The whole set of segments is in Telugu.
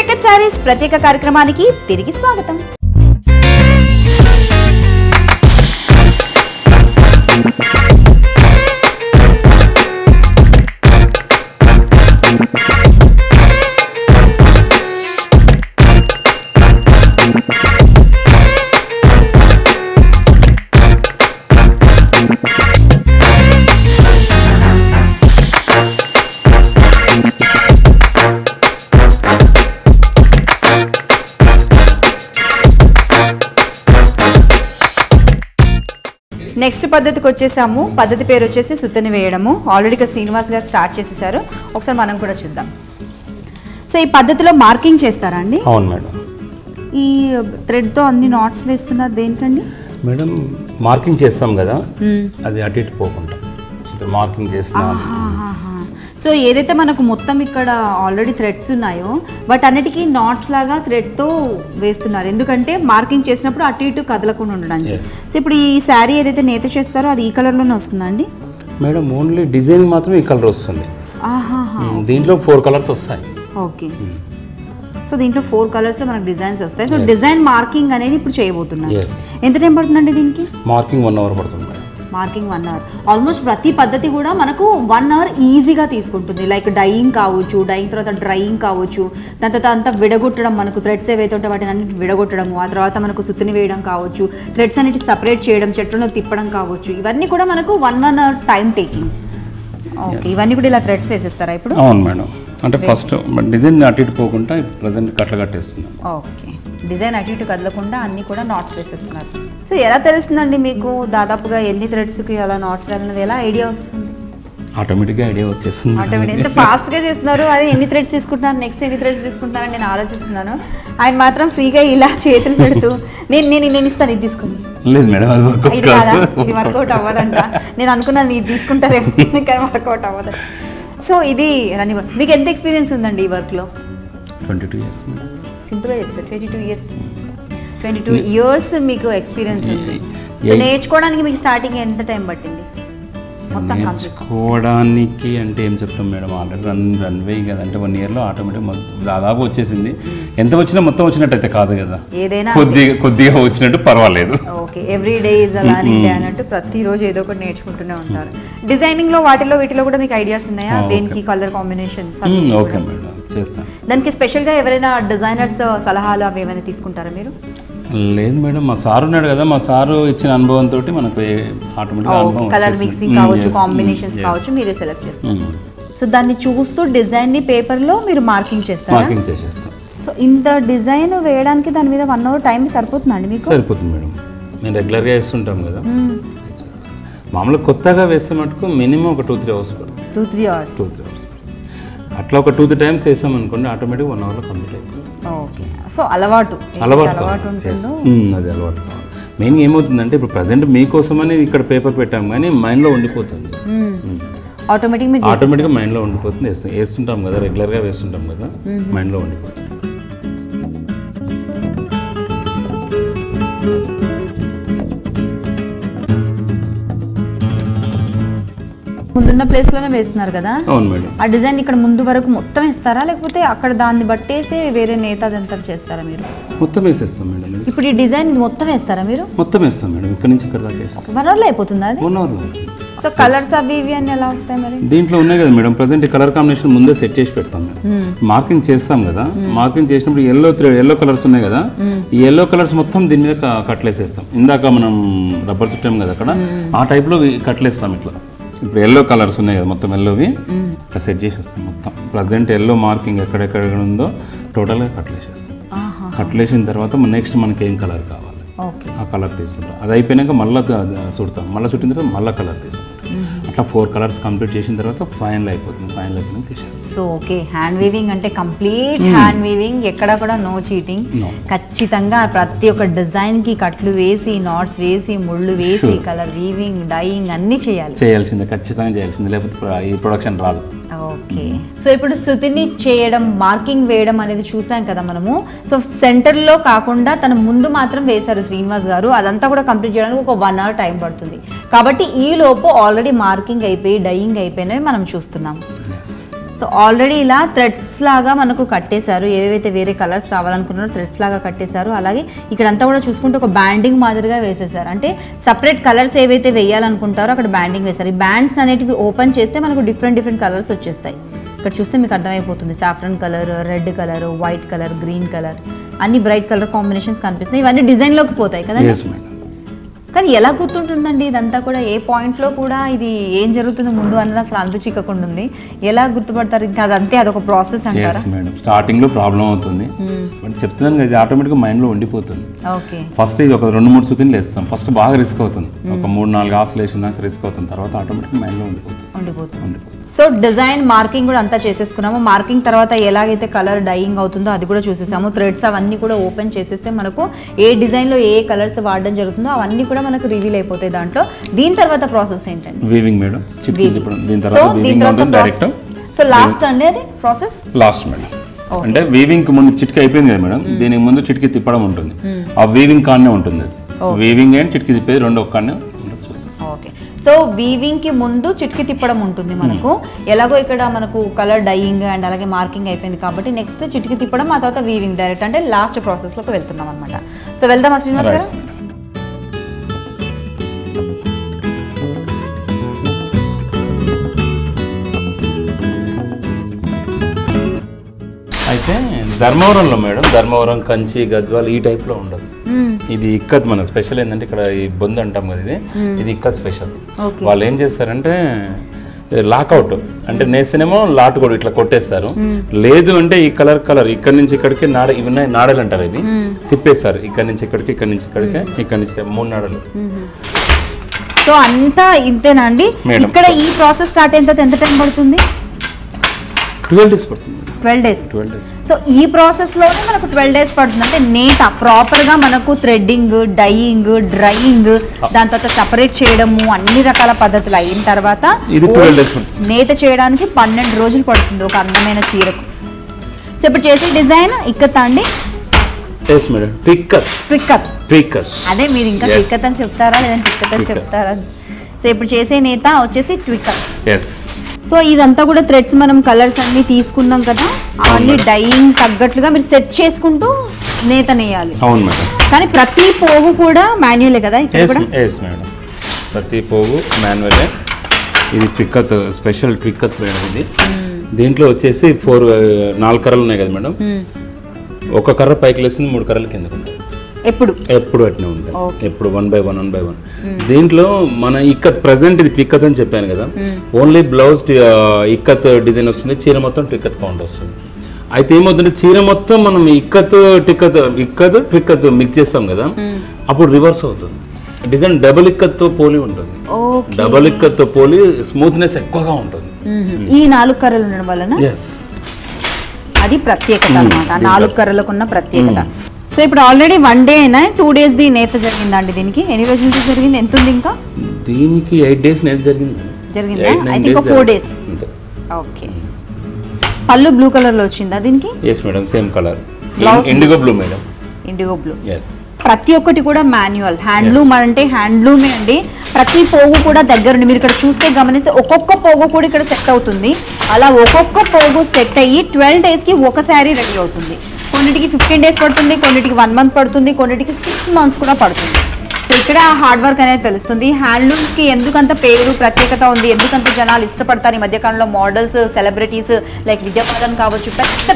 క్రికెట్ సారీస్ ప్రత్యేక కార్యక్రమానికి తిరిగి స్వాగతం. నెక్స్ట్ పద్ధతికి వచ్చేసాము. పద్ధతి పేరు వచ్చేసి సుత్తని వేయడము. ఆల్రెడీ ఇక్కడ శ్రీనివాస్ గారు స్టార్ట్ చేసేసారు, ఒకసారి మనం కూడా చూద్దాం. సో ఈ పద్ధతిలో మార్కింగ్ చేస్తారా అండి? అవును మేడం. ఈ థ్రెడ్తో అన్ని నాట్స్ వేస్తున్నారు దేనికండి మేడం? మార్కింగ్ చేస్తాం కదా, అది అటు ఇటు పోకుండా మార్కింగ్ చేసిన. సో ఏదైతే మనకు మొత్తం ఇక్కడ ఆల్రెడీ థ్రెడ్స్ ఉన్నాయో బట్ అన్నిటికీ నాట్స్ లాగా థ్రెడ్తో వేస్తున్నారు, ఎందుకంటే మార్కింగ్ చేసినప్పుడు అటు ఇటు కదలకుండా ఉండడానికి. సో ఇప్పుడు ఈ శారీ ఏదైతే నేత చేస్తారో అది ఈ కలర్లోనే వస్తుందండి మేడం? ఓన్లీ డిజైన్ మాత్రం ఈ కలర్ వస్తుంది. దీంట్లో 4 కలర్స్ వస్తాయి. ఓకే, సో దీంట్లో 4 కలర్స్లో మనకు డిజైన్స్ వస్తాయి. సో డిజైన్ మార్కింగ్ అనేది ఇప్పుడు చేయబోతున్నారు. ఎంత టైం పడుతుందండి దీనికి? మార్కింగ్ 1 అవర్ పడుతుంది. Marking 1 hour. ఆల్మోస్ట్ ప్రతి పద్ధతి కూడా మనకు 1 అవర్ ఈజీగా తీసుకుంటుంది. లైక్ డైయింగ్ కావచ్చు, డైయింగ్ తర్వాత డ్రైయింగ్ కావచ్చు, దాని తర్వాత అంతా విడగొట్టడం, మనకు థ్రెడ్స్ ఏవైతే ఉంటే వాటిని అన్నిటి విడగొట్టడము, ఆ తర్వాత మనకు సుత్తిని వేయడం కావచ్చు, థ్రెడ్స్ అన్నిటి సపరేట్ చేయడం, చెట్లలో తిప్పడం కావచ్చు, ఇవన్నీ కూడా మనకు 1 అవర్ టైం టేకింగ్. ఓకే, ఇవన్నీ కూడా ఇలా థ్రెడ్స్ వేసేస్తారా ఇప్పుడు? అవును మేడం. అంటే ఫస్ట్ డిజైన్ అటు ఇటు పోకుండా ప్రజెంట్ కట్ల కట్టేస్తున్నాం. ఓకే, డిజైన్ అటు ఇటు కదలకుండా అన్నీ కూడా నాట్స్ వేసేస్తున్నారు. సో ఎలా తెలుస్తుందండి మీకు దాదాపుగా ఎన్ని థ్రెడ్స్కి అలా నాట్స్ వేయాలన్నది? ఎలా ఐడియా వస్తుంది? ఆటోమేటిక్గా ఐడియా వచ్చేస్తుంది. ఆటోమేటిక్ ఎంత ఫాస్ట్గా చేస్తున్నారు. అదే ఎన్ని థ్రెడ్స్ తీసుకుంటున్నారు, నెక్స్ట్ ఎన్ని థ్రెడ్స్ తీసుకుంటున్నారని నేను ఆలోచిస్తున్నాను. ఆయన మాత్రం ఫ్రీగా ఇలా చేతులు పెడుతూ నేను ఇస్తాను, ఇది తీసుకుని. లేదు మేడం, ఇది కాదా, ఇది వర్కౌట్ అవ్వదంట. నేను అనుకున్నాను ఇది తీసుకుంటారేమో, కానీ వర్కౌట్ అవ్వదు. సో ఇది రన్నింగ్. మీకు ఎంత ఎక్స్పీరియన్స్ ఉందండి ఈ వర్క్లో? 22 ఇయర్స్. సింపుల్గా చెప్తారు, 22 ఇయర్స్ మీకు ఎక్స్పీరియన్స్ ఉంది. సో నేర్చుకోవడానికి మీకు స్టార్టింగ్ ఎంత టైం పట్టింది? నేర్చుకోవడానికి అంటే ఏం చెప్తాం మేడం, ఆల్రెడీ రన్వే కదంటే 1 ఇయర్లో ఆటోమేటిక్ దాదాపు వచ్చేసింది. ఎంత వచ్చినా మొత్తం వచ్చినట్టు అయితే కాదు కదా, ఏదైనా కొద్దిగా వచ్చినట్టు పర్వాలేదు. Okay, every day is a learning day అన్నట్టు ప్రతిరోజు ఏదో ఒకటి నేర్చుకుంటూనే ఉంటారు. డిజైనింగ్ లో వీటిలో కూడా మీకు ఐడియాస్ ఉన్నాయా? దేనికి కలర్ కాంబినేషన్స్? ఓకే మేడం, చేస్తాను. దానికి స్పెషల్ గా ఎవరైనా డిజైనర్స్ సలహాలు అవి ఏమైనా తీసుకుంటారా మీరు? లేదు మేడం, మా సార్ ఉన్నాడు కదా, మా సారు ఇచ్చిన అనుభవంతో మనకు ఆటోమేటిక్గా కలర్ మిక్సింగ్ కావచ్చు, కాంబినేషన్స్ కావచ్చు, మీరే సెలెక్ట్ చేస్తారు. సో దాన్ని చూస్తూ డిజైన్ ని పేపర్ లో మీరు మార్కింగ్ చేస్తారు. మార్కింగ్ చేసేస్తాం. సో ఇంత డిజైన్ వేయడానికి దాని మీద 1 అవర్ టైం సరిపోతుందండి మీకు? సరిపోతుంది మేడం, మేము రెగ్యులర్గా వేస్తుంటాం కదా. మామూలుగా కొత్తగా వేస్తే మటుకు మినిమం ఒక 2-3 అవర్స్ పడుతుంది. 2-3 అవర్స్ అట్లా ఒక 2-3 టైమ్స్ వేసాం అనుకోండి, ఆటోమేటిక్ 1 అవర్లో కంప్లీట్ అయిపోతుంది. ఓకే, సో అలవాటు ఉంటుందో అది అలవాటు కావాలి. మెయిన్గా ఏమవుతుందంటే ఇప్పుడు ప్రజెంట్ మీకోసమని ఇక్కడ పేపర్ పెట్టాం కానీ మైండ్లో ఉండిపోతుంది. ఆటోమేటిక్గా మైండ్లో ఉండిపోతుంది. వేస్తుంటాం కదా, రెగ్యులర్గా వేస్తుంటాం కదా, మైండ్లో ఉండిపోతుంది. ముందున్న ప్లేస్ లోనే వేస్తున్నారు కదా? అవును మేడం. ఆ డిజైన్ ఇక్కడ ముందు వరకు మొత్తం వేస్తారా, లేకపోతే అక్కడ దాన్ని బట్టేసి వేరే నేత అదంతా చేస్తారా మీరు? మొత్తం వేసేస్తాం మేడం. ఇప్పుడు ఈ డిజైన్ మొత్తం వేస్తారా మీరు? మొత్తం వేస్తాం మేడం, ఇక్కడ నుంచి ఇక్కడ దాకా వేస్తాం. 1 అవర్లో అయిపోతుందా అది? 1 అవర్లో. సో కలర్స్ అవి ఇవి అన్నీ ఎలా వస్తాయి మరి? దీంట్లో ఉన్నాయి కదా మేడం, ప్రజెంట్ కలర్ కాంబినేషన్ ముందే సెట్ చేసి పెడతాం మేడం. మార్కింగ్ చేస్తాం కదా, మార్కింగ్ చేసినప్పుడు ఎల్లో కలర్స్ ఉన్నాయి కదా, ఈ ఎల్లో కలర్స్ మొత్తం దీని మీద కట్లేసేస్తాం. ఇందాక మనం రబ్బర్ చుట్టాం కదా అక్కడ, ఆ టైప్లో కట్లేస్తాం ఇట్లా. ఇప్పుడు ఎల్లో కలర్స్ ఉన్నాయి కదా, మొత్తం ఎల్లోవి ఇట్లా సెట్ చేసేస్తాం మొత్తం. ప్రజెంట్ ఎల్లో మార్కింగ్ ఎక్కడెక్కడ ఉందో టోటల్గా కట్లేసేస్తాం. కట్లేసిన తర్వాత నెక్స్ట్ మనకి ఏం కలర్ కావాలి ఆ కలర్ తీసుకుంటాం. అది అయిపోయినాక మళ్ళీ చుడతాం, మళ్ళీ చుట్టిన తర్వాత మళ్ళీ కలర్ తీసుకుంటాం. అట్లా 4 కలర్స్ కంప్లీట్ చేసిన తర్వాత ఫైనల్ అయిపోతుంది. ఫైనల్ అయిపోయినా తీసేస్తాం. సో ఓకే, హ్యాండ్ వీవింగ్ అంటే కంప్లీట్ హ్యాండ్ వీవింగ్, ఎక్కడ కూడా నో చీటింగ్. ఖచ్చితంగా ప్రతి ఒక్క డిజైన్ కి కట్లు వేసి, నాట్స్ వేసి, ముళ్ళు వేసి, కలర్ వీవింగ్, డైయింగ్ అన్ని చేయాల్సిందే, ఖచ్చితంగా చేయాల్సిందే, లేకపోతే ఈ ప్రొడక్షన్ రాదు. ఓకే, సో ఇప్పుడు శృతిని చేయడం, మార్కింగ్ వేయడం అనేది చూసాం కదా మనము. సో సెంటర్లో కాకుండా తన ముందు మాత్రం వేశారు శ్రీనివాస్ గారు, అదంతా కూడా కంప్లీట్ చేయడానికి ఒక 1 అవర్ టైం పడుతుంది. కాబట్టి ఈ లోపు ఆల్రెడీ మార్కింగ్ అయిపోయి డైయింగ్ అయిపోయినవి మనం చూస్తున్నాం. సో ఆల్రెడీ ఇలా థ్రెడ్స్ లాగా మనకు కట్టేశారు, ఏవైతే వేరే కలర్స్ రావాలనుకున్నారో థ్రెడ్స్ లాగా కట్టేశారు. అలాగే ఇక్కడంతా కూడా చూసుకుంటే ఒక బ్యాండింగ్ మాదిరిగా వేసేసారు, అంటే సపరేట్ కలర్స్ ఏవైతే వేయాలనుకుంటారో అక్కడ బ్యాండింగ్ వేశారు. ఈ బ్యాండ్స్ అనేటివి ఓపెన్ చేస్తే మనకు డిఫరెంట్ కలర్స్ వచ్చేస్తాయి. ఇక్కడ చూస్తే మీకు అర్థమైపోతుంది, saffron colour, red colour, white colour, green colour, అన్ని బ్రైట్ కలర్ కాంబినేషన్స్ కనిపిస్తున్నాయి. ఇవన్నీ డిజైన్లోకి పోతాయి కదా. కానీ ఎలా గుర్తుంటుందండి ఇదంతా కూడా? ఏ పాయింట్లో కూడా ఇది ఏం జరుగుతుందో ముందు అన్నది అసలు అంతు చిక్కకుండా ఉంది. ఎలా గుర్తుపడతారు? ఇంకా అదంతే, అదొక ప్రాసెస్ అంటారా? మేడం స్టార్టింగ్ లో ప్రాబ్లం అవుతుంది, బట్ చెప్తున్నాను కదా, ఇది ఆటోమేటిక్గా మైండ్ లో ఉండిపోతుంది. ఓకే, ఫస్ట్ ఇది ఒక 2-3 సూచనలు వేస్తాం, ఫస్ట్ బాగా రిస్క్ అవుతుంది, ఒక 3-4 ఆసలేషన్ దాకా రిస్క్ అవుతుంది, తర్వాత ఆటోమేటిక్ మైండ్ లో ఉండిపోతుంది. సో డిజైన్ మార్కింగ్ కూడా అంతా చేసేసుకున్నాము. మార్కింగ్ తర్వాత ఎలాగైతే కలర్ డైయింగ్ అవుతుందో అది కూడా చూసేసాము. థ్రెడ్స్ అవన్నీ కూడా ఓపెన్ చేసేస్తే మనకు ఏ డిజైన్లో ఏ కలర్స్ వాడడం జరుగుతుందో అవన్నీ కూడా మనకు రివీల్ అయిపోతాయి దాంట్లో. దీని తర్వాత ప్రాసెస్ ఏంటండి? Weaving madam. సో లాస్ట్ అండి అది ప్రాసెస్ లాస్ట్ మేడం. అంటే వీవింగ్ కి ముందు చిటికి అయిపోయింది కదా మేడం, దీనికి ముందు చిటికి తిప్పడం ఉంటుంది, ఆ వీవింగ్ కాడనే ఉంటుంది. వీవింగ్ అండ్ చిటికి తిప్పేది రెండు ఒక్కనే. సో వీవింగ్ కి ముందు చిటికి తిప్పడం ఉంటుంది మనకు. ఎలాగో ఇక్కడ మనకు కలర్ డైయింగ్ అండ్ అలాగే మార్కింగ్ అయిపోయింది కాబట్టి నెక్స్ట్ చిటికి తిప్పడం, ఆ తర్వాత వీవింగ్ డైరెక్ట్, అంటే లాస్ట్ ప్రాసెస్ లోకి వెళ్తున్నాం అనమాట. సో వెళ్దామా శ్రీనివాస్ గారు? అయితే ధర్మవరంలో మేడం, ధర్మవరం, కంచి, గద్వాల్ ఈ టైప్ లో ఉండదు. ఇది ఇక్కత్ మన స్పెషల్ ఏంటంటే ఇక్కడ ఈ బొందు అంటాం కదా, ఇది ఇక్కత్ స్పెషల్. వాళ్ళు ఏం చేస్తారంటే లాకౌట్ అంటే నేస్తేనేమో లాట్ కూడా ఇట్లా కొట్టేస్తారు, లేదు అంటే ఈ కలర్ ఇక్కడ నుంచి ఇక్కడికి ఇవి నాడలు అంటారు, ఇది తిప్పేస్తారు ఇక్కడ నుంచి ఇక్కడికి, ఇక్కడ నుంచి ఇక్కడికి, ఇక్కడ నుంచి 3 నాడలు. సో అంతా ఇంతేనా అండి? ఇక్కడ ఈ ప్రాసెస్ స్టార్ట్ అయిన తర్వాత ఎంత టైం పడుతుంది? 12 days పడుతుంది. 12 days. సో ఈ ప్రాసెస్ లోనే మనకు 12 days పడుతుంది. అంటే నేత ప్రాపర్ గా మనకు థ్రెడ్డింగ్, డైయింగ్, డ్రైయింగ్, దాని తర్వాత సెపరేట్ చేయడము, అన్ని రకాల పద్ధతులు అయిన తర్వాత నేత చేయడానికి 12 రోజులు పడుతుంది ఒక అందమైన చీరకు. సో ఇప్పుడు చేసే డిజైన్ ఇక్కత్ అండి? అదే మీరు ఇంకా ట్విక్కత్ అని చెప్తారా లేదంటే టిక్కత్ అని చెప్తారా? సో ఇప్పుడు చేసే నేత వచ్చేసి ట్విక్కత్. సో ఇదంతా కూడా థ్రెడ్స్ మనం కలర్స్ అన్ని తీసుకున్నాం కదా, అవన్నీ డైయింగ్ తగ్గట్లుగా మీరు సెట్ చేసుకుంటూ నేత నేయాలి. అవును మేడం. కానీ ప్రతి పోగు కూడా మాన్యువలే కదా ఇక్కడ కూడా? మేడం, ప్రతి పోగు మాన్యువలే. ఇది ట్విక్కత్, స్పెషల్ ట్విక్కత్ మేడం ఇది. దీంట్లో వచ్చేసి 4 కర్రలు ఉన్నాయి కదా మేడం, ఒక కర్ర పైకి లేస్తుంది, 3 కర్రలు కిందకు ఉంటాయి. ఎప్పుడు అట్నే ఉంటాయి, ఎప్పుడు 1 by 1. దీంట్లో మన ఇక్కత్ ప్రెసెంట్ ఇది ట్విక్కత్ అని చెప్పాను కదా, ఓన్లీ బ్లౌజ్ ఇక్కత్ డిజైన్ వస్తుంది, చీర మొత్తం ట్విక్కత్ కౌంట్ వస్తుంది. అయితే ఏమవుతుంది, చీర మొత్తం మనం ఇక్కత్ ట్విక్కత్ మిక్స్ చేస్తాం కదా, అప్పుడు రివర్స్ అవుతుంది. డిజైన్ డబుల్ ఇక్కత్ తో పోలి ఉంటుంది, డబుల్ ఇక్కత్ తో పోలి స్మూత్నెస్ ఎక్కువగా ఉంటుంది. ఈ 4 కర్రలు ఉండడం వలన అది ప్రత్యేకత అన్నమాట, 4 కర్రలకు ఉన్న ప్రత్యేకత. సో ఇప్పుడు ఆల్రెడీ 1 day అయినా 2 days ది నేత జరిగిందండి. దీనికి ఎన్ని రోజుల నుంచి జరిగింది? ఎంత ఉంది ఇంకా? దీనికి 8 days నేత జరిగిందా? అయితే ఇంకా 4 days. ఓకే. పళ్ళు బ్లూ కలర్ లో వచ్చిందా దీనికి? yes madam, same colour, IndiGo blue madam. IndiGo blue. ప్రతి ఒక్కటి కూడా మాన్యువల్. హ్యాండ్లూమ్ అంటే హ్యాండ్లూమే అండి. ప్రతి పోగు కూడా దగ్గరుండి మీరు ఇక్కడ చూస్తే గమనిస్తే ఒక్కొక్క పోగు కూడా ఇక్కడ సెట్ అవుతుంది. అలా ఒక్కొక్క పోగు సెట్ అయ్యి 12 days కి ఒక శారీ రెడీ అవుతుంది. కొన్నిటికి 15 days పడుతుంది, కొన్నిటికి 1 month పడుతుంది, కొన్నిటికి 6 months కూడా పడుతుంది. సో ఇక్కడ హార్డ్ వర్క్ అనేది తెలుస్తుంది. హ్యాండ్లూమ్స్కి ఎందుకంత పేరు ప్రత్యేకత ఉంది, ఎందుకంత జనాలు ఇష్టపడతారు ఈ మధ్యకాలంలో. మోడల్స్, సెలబ్రిటీస్ లైక్ విద్యాబాలన్ కావచ్చు,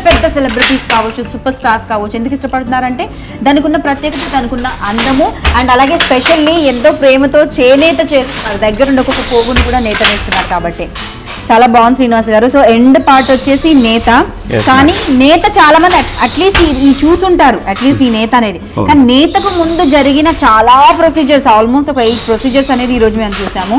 పెద్ద సెలబ్రిటీస్ కావచ్చు, సూపర్ స్టార్స్ కావచ్చు, ఎందుకు ఇష్టపడుతున్నారంటే దానికి ఉన్న ప్రత్యేకత, దానికి ఉన్న అందము, అండ్ అలాగే స్పెషల్లీ ఎంతో ప్రేమతో చేనేత చేస్తున్నారు, దగ్గరుండి ఒక్కొక్క పోగుని కూడా నేత వేస్తున్నారు కాబట్టి. చాలా బాగుంది శ్రీనివాస్ గారు. సో ఎండ్ పార్ట్ వచ్చేసి నేత, కానీ నేత చాలా మంది అట్లీస్ట్ ఈ చూసుంటారు, అట్లీస్ట్ ఈ నేత అనేది. కానీ నేతకు ముందు జరిగిన చాలా ప్రొసీజర్స్, ఆల్మోస్ట్ ఒక 8 ప్రొసీజర్స్ అనేది ఈ రోజు మేము చూసాము.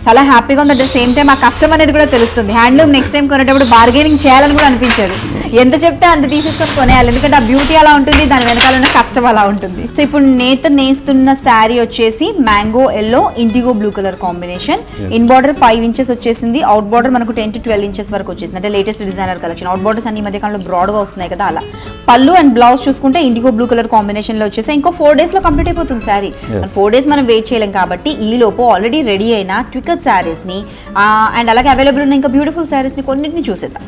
చాలా హ్యాపీగా ఉంది. అట్ ద సేమ్ టైం ఆ కష్టం అనేది కూడా తెలుస్తుంది. హ్యాండ్లూమ్ నెక్స్ట్ టైం కొనేటప్పుడు బార్గెనింగ్ చేయాలని కూడా అనిపించారు. ఎంత చెప్తే అంత తీసేసుకొని కొనేయాలి, ఎందుకంటే ఆ బ్యూటీ అలా ఉంటుంది, దాని వెనకాల ఉన్న కష్టం అలా ఉంటుంది. సో ఇప్పుడు నేత నేస్తున్న శారీ వచ్చేసి mango yellow, IndiGo blue colour combination. In border 5 inches వచ్చేసింది, అవుట్ బార్డర్ మనకు 10 to 12 inches వరకు వచ్చేసింది. అంటే latest designer collection. Out borders అన్ని మధ్యకాలంలో బ్రాడ్ గా వస్తున్నాయి కదా, అలా. పళ్ళు అండ్ బ్లౌజ్ చూసుకుంటే ఇండిగో బ్లూ కలర్ కాంబినేషన్ లో వచ్చేసి ఇంకో 4 days లో కంప్లీట్ అయిపోతుంది శారీ. 4 days మనం వెయిట్ చేయలేం కాబట్టి ఈ లోపు ఆల్రెడీ రెడీ అయిన ట్విక్కత్ శారీస్ ని అండ్ అలాగే అవైలబుల్ ఉన్న ఇంకా బ్యూటిఫుల్ శారీస్ ని కొన్నింటిని చూసేద్దాం.